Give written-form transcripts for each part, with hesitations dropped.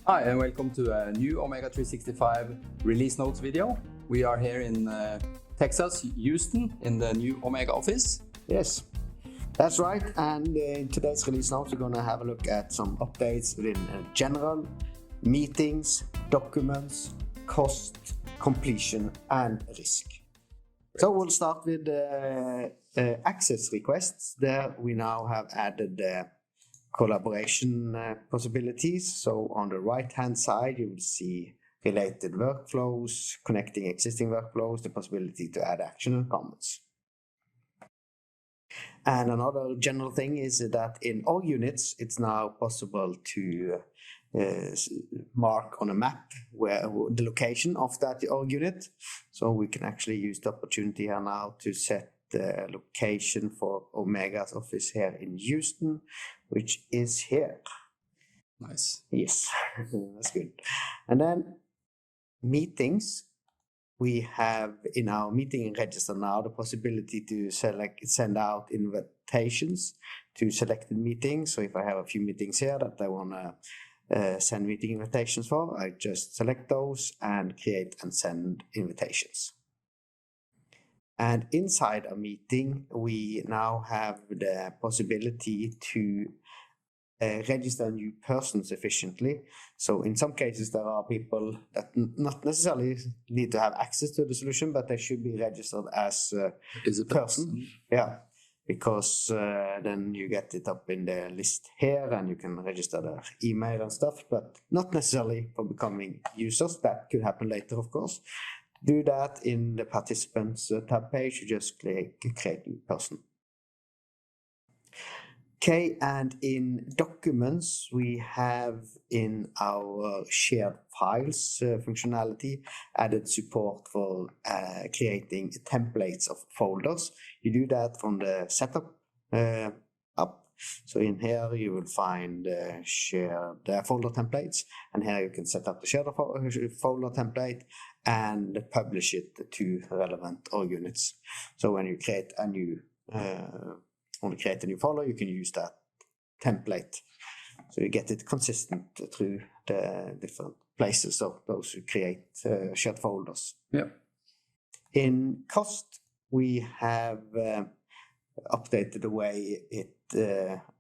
Hi and welcome to a new Omega 365 release notes video. We are here in Texas, Houston, in the new Omega office. Yes, that's right. And in today's release notes, we're going to have a look at some updates within general, meetings, documents, cost, completion, and risk. Great. So we'll start with access requests. There we now have added collaboration possibilities. So on the right-hand side, you will see related workflows, connecting existing workflows, the possibility to add action and comments. And another general thing is that in org units, it's now possible to mark on a map where the location of that org unit. So we can actually use the opportunity here now to set the location for Omega's office here in Houston, which is here. Nice. Yes, that's good. And then meetings. We have in our meeting register now the possibility to send out invitations to selected meetings. So if I have a few meetings here that I want to send meeting invitations for, I just select those and create and send invitations. And inside a meeting, we now have the possibility to register new persons efficiently. So in some cases, there are people that not necessarily need to have access to the solution, but they should be registered as a person. Yeah, because then you get it up in the list here and you can register their email and stuff, but not necessarily for becoming users. That could happen later, of course. Do that in the participants tab page. You just click create new person. Okay, and in documents, we have in our shared files functionality added support for creating templates of folders. You do that from the setup up. So in here, you will find shared folder templates, and here you can set up the shared folder template and publish it to relevant org units. So when you create a new folder, you can use that template. So you get it consistent through the different places of those who create shared folders. Yeah. In cost, we have updated the way it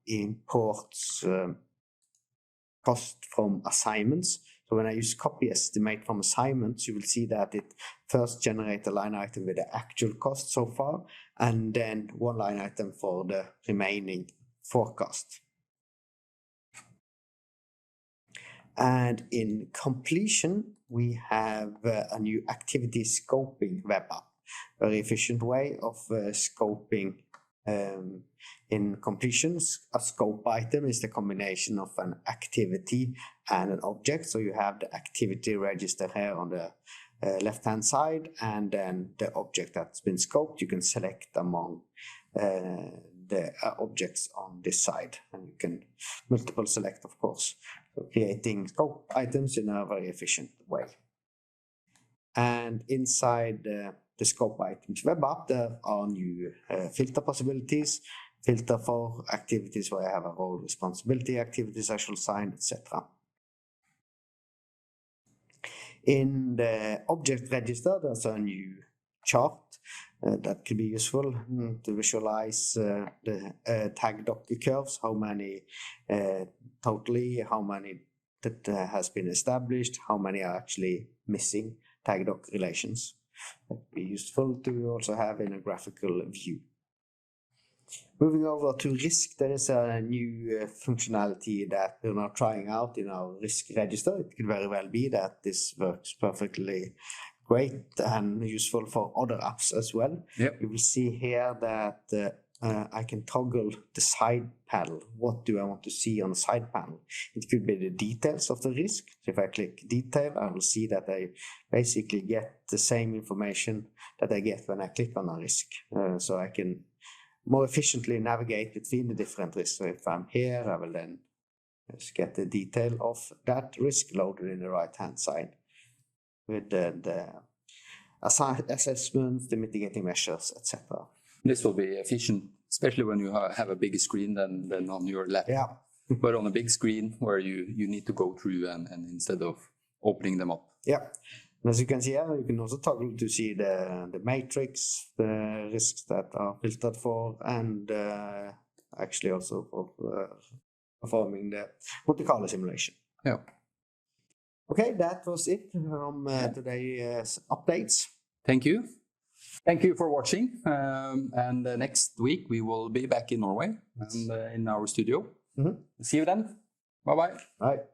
imports cost from assignments. So when I use copy estimate from assignments, you will see that it first generates a line item with the actual cost so far, and then one line item for the remaining forecast. And in completion, we have a new activity scoping web app. Very efficient way of scoping in completions. A scope item is the combination of an activity and an object. So you have the activity register here on the left-hand side, and then the object that's been scoped, you can select among the objects on this side, and you can multiple select, of course. So creating scope items in a very efficient way. And inside the scope items web app, there are new filter possibilities. Filter for activities where I have a role responsibility, activities I shall sign, etc. In the object register, there's a new chart that can be useful to visualize the tag doc curves, how many totally, how many that has been established, how many are actually missing tag doc relations. That would be useful to also have in a graphical view. Moving over to risk, there is a new functionality that we're now trying out in our risk register. It could very well be that this works perfectly great and useful for other apps as well. Yep. You will see here that I can toggle the side panel. What do I want to see on the side panel? It could be the details of the risk. So if I click detail, I will see that I basically get the same information that I get when I click on a risk. So I can more efficiently navigate between the different risks. So if I'm here, I will then just get the detail of that risk loaded in the right-hand side with the assessments, the mitigating measures, etc. This will be efficient, especially when you have a bigger screen than on your laptop. Yeah, but on a big screen where you need to go through and instead of opening them up. Yeah. And as you can see here, you can also toggle to see the matrix, the risks that are filtered for, and actually also for performing the Monte Carlo simulation. Yeah. Okay, that was it from today's updates. Thank you. Thank you for watching. And next week we will be back in Norway and in our studio. See you then. Bye-bye. Bye.